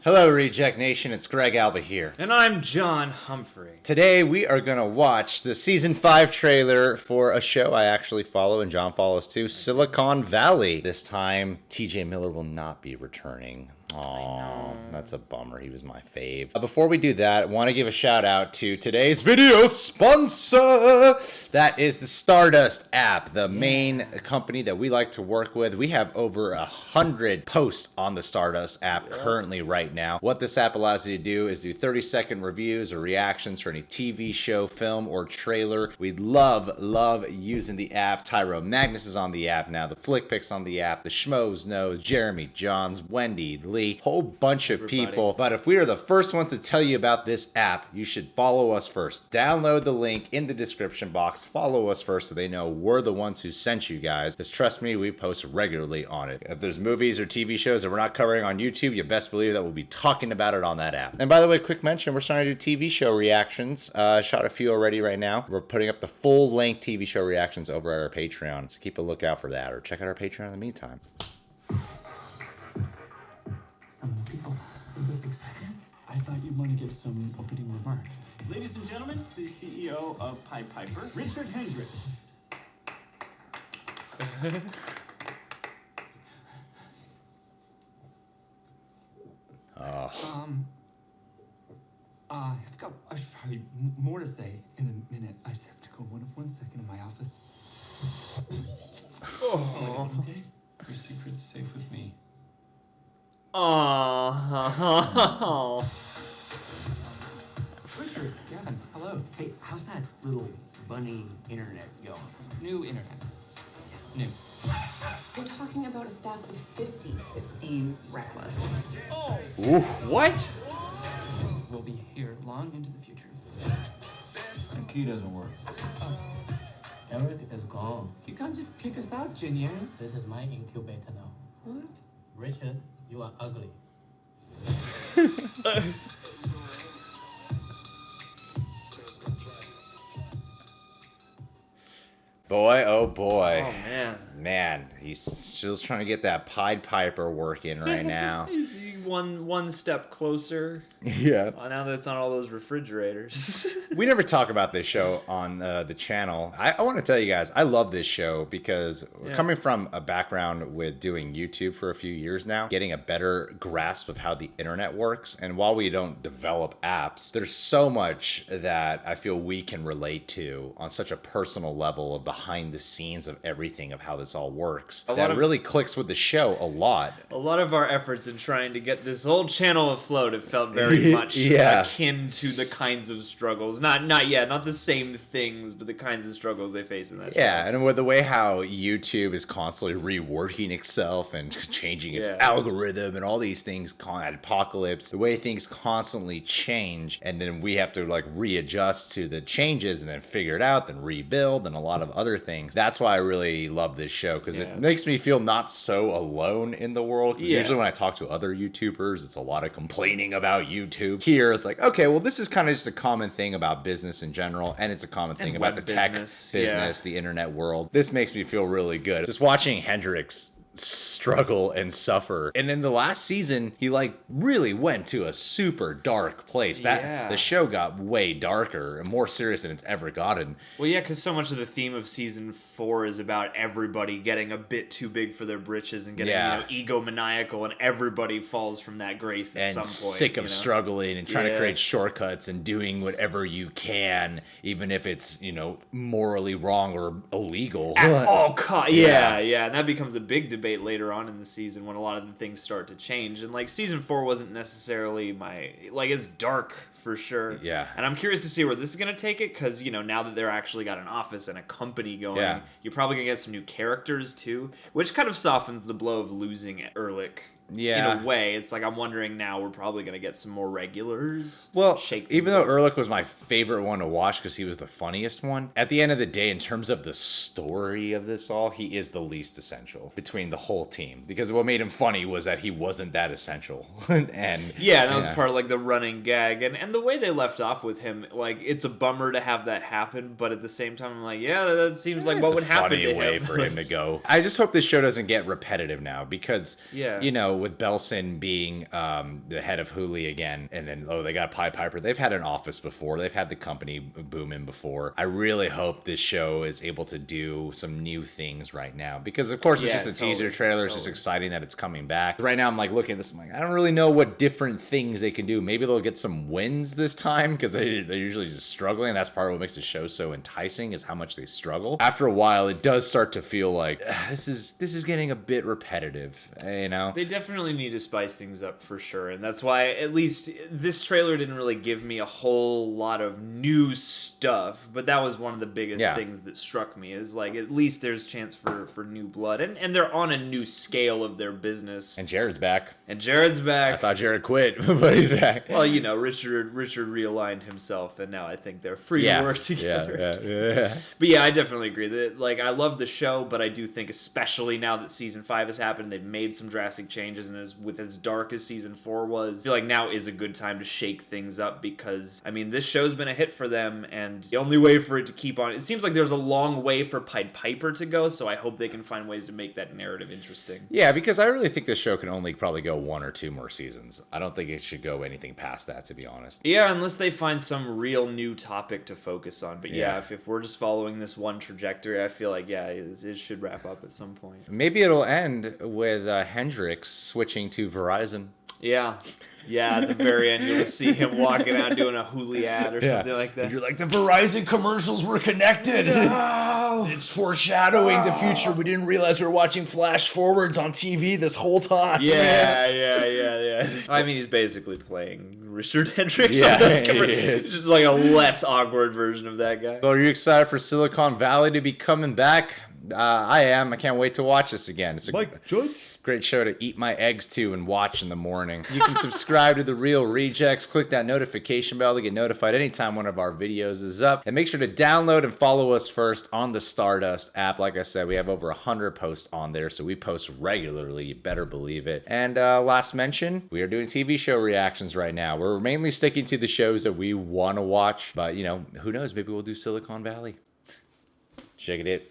Hello, Reject Nation. It's Greg Alba here. And I'm John Humphrey. Today, we are going to watch the Season 5 trailer for a show I actually follow, and John follows too, Silicon Valley. This time, TJ Miller will not be returning. Aw, that's a bummer. He was my fave. Before we do that, I want to give a shout out to today's video sponsor. That is the Stardust app, the main company that we like to work with. We have over 100 posts on the Stardust app currently right now. What this app allows you to do is do 30-second reviews or reactions for any TV show, film, or trailer. We love using the app. Tyro Magnus is on the app now. The Flick Picks on the app. The Schmoes knows. Jeremy Johns, Wendy, Lee, whole bunch of people. But if we are the first ones to tell you about this app, you should follow us first. Download the link in the description box. Follow us first so they know we're the ones who sent you guys. Because trust me, we post regularly on it. If there's movies or TV shows that we're not covering on YouTube, you best believe that we'll be talking about it on that app. And by the way, quick mention, we're starting to do TV show reactions. Shot a few already right now. We're putting up the full-length TV show reactions over at our Patreon. So keep a lookout for that, or check out our Patreon in the meantime. Some people are this excited. I thought you'd want to give some opening remarks. Ladies and gentlemen, the CEO of Pied Piper, Richard Hendricks. I should probably more to say in a minute. I just have to go one second in my office. Oh. Okay? Your secret's safe with me. Oh. Richard, Gavin, hello. Hey, how's that little bunny internet going? New internet. New. We're talking about a staff of 50. It seems reckless. Ooh, what? We'll be here long into the future. The key doesn't work. Eric is gone. You can't just kick us out, Junior. This is my incubator now. What? Richard, you are ugly. Boy, oh boy. Oh, man. Man, he's still trying to get that Pied Piper working right now. Is he one step closer? Yeah. Now that it's on all those refrigerators. We never talk about this show on the channel. I want to tell you guys, I love this show because coming from a background with doing YouTube for a few years now, getting a better grasp of how the internet works. And while we don't develop apps, there's so much that I feel we can relate to on such a personal level of behind the scenes of everything of how this all works. That really clicks with the show a lot. A lot of our efforts in trying to get this whole channel afloat have felt very much akin to the kinds of struggles. Not the same things, but the kinds of struggles they face in that show. Yeah, and with the way how YouTube is constantly reworking itself and changing its algorithm and all these things, apocalypse, the way things constantly change, and then we have to like readjust to the changes and then figure it out, then rebuild, and a lot of other things. That's why I really love this show, because it makes me feel not so alone in the world. Usually when I talk to other YouTubers, it's a lot of complaining about YouTube. Here, it's like, okay, well, this is kind of just a common thing about business in general, and it's a common thing about the tech business, the internet world. This makes me feel really good. Just watching Hendricks struggle and suffer, and in the last season he like really went to a super dark place. The show got way darker and more serious than it's ever gotten. Well, yeah, because so much of the theme of season 4 is about everybody getting a bit too big for their britches and getting egomaniacal, and everybody falls from that grace at some point. Sick of struggling and trying to create shortcuts and doing whatever you can, even if it's morally wrong or illegal at all costs. And that becomes a big debate later on in the season when a lot of the things start to change. And like season 4 wasn't necessarily it's dark for sure. Yeah. And I'm curious to see where this is going to take it, because now that they're actually got an office and a company going, you're probably going to get some new characters too, which kind of softens the blow of losing Ehrlich. Yeah. In a way, it's like I'm wondering now we're probably going to get some more regulars. Well, even though Ehrlich was my favorite one to watch because he was the funniest one, at the end of the day, in terms of the story of this all, he is the least essential between the whole team. Because what made him funny was that he wasn't that essential. and that was part of like the running gag. And And the way they left off with him, like, it's a bummer to have that happen, but at the same time, I'm like, yeah, that seems like what would happen to him. Funny way for him to go. I just hope this show doesn't get repetitive now because, you know, with Belson being the head of Hulu again, and then, they got Pied Piper. They've had an office before. They've had the company booming before. I really hope this show is able to do some new things right now because, of course, it's just a teaser trailer. It's just exciting that it's coming back. Right now, I'm like looking at this. I'm like, I don't really know what different things they can do. Maybe they'll get some wins this time because they're usually just struggling. That's part of what makes the show so enticing is how much they struggle. After a while, it does start to feel like this is getting a bit repetitive. You know, they definitely need to spice things up for sure, and that's why at least this trailer didn't really give me a whole lot of new stuff. But that was one of the biggest things that struck me is like at least there's chance for new blood, and they're on a new scale of their business. And Jared's back. I thought Jared quit, but he's back. Well, you know, Richard realigned himself, and now I think they're free to work together. Yeah. But yeah, I definitely agree that like I love the show, but I do think especially now that season 5 has happened, they've made some drastic changes, and with as dark as season 4 was, I feel like now is a good time to shake things up because I mean this show's been a hit for them, and the only way for it to keep on, it seems like there's a long way for Pied Piper to go, so I hope they can find ways to make that narrative interesting. Yeah, because I really think this show can only probably go 1 or 2 more seasons. I don't think it should go anything past that, to be honest. Yeah, unless they find some real new topic to focus on. But yeah, if we're just following this one trajectory, I feel like, it should wrap up at some point. Maybe it'll end with Hendrix switching to Verizon. Yeah, at the very end, you'll see him walking out doing a Hulu ad or something like that. And you're like, the Verizon commercials were connected. No! It's foreshadowing the future. We didn't realize we were watching flash forwards on TV this whole time. Yeah. I mean, he's basically playing Richard Hendricks. It's just like a less awkward version of that guy. So are you excited for Silicon Valley to be coming back? I am. I can't wait to watch this again. It's a great show to eat my eggs to and watch in the morning. You can subscribe to The Real Rejects. Click that notification bell to get notified anytime one of our videos is up. And make sure to download and follow us first on the Stardust app. Like I said, we have over 100 posts on there, so we post regularly. You better believe it. And last mention, we are doing TV show reactions right now. We're mainly sticking to the shows that we want to watch. But, you know, who knows? Maybe we'll do Silicon Valley. Check it out.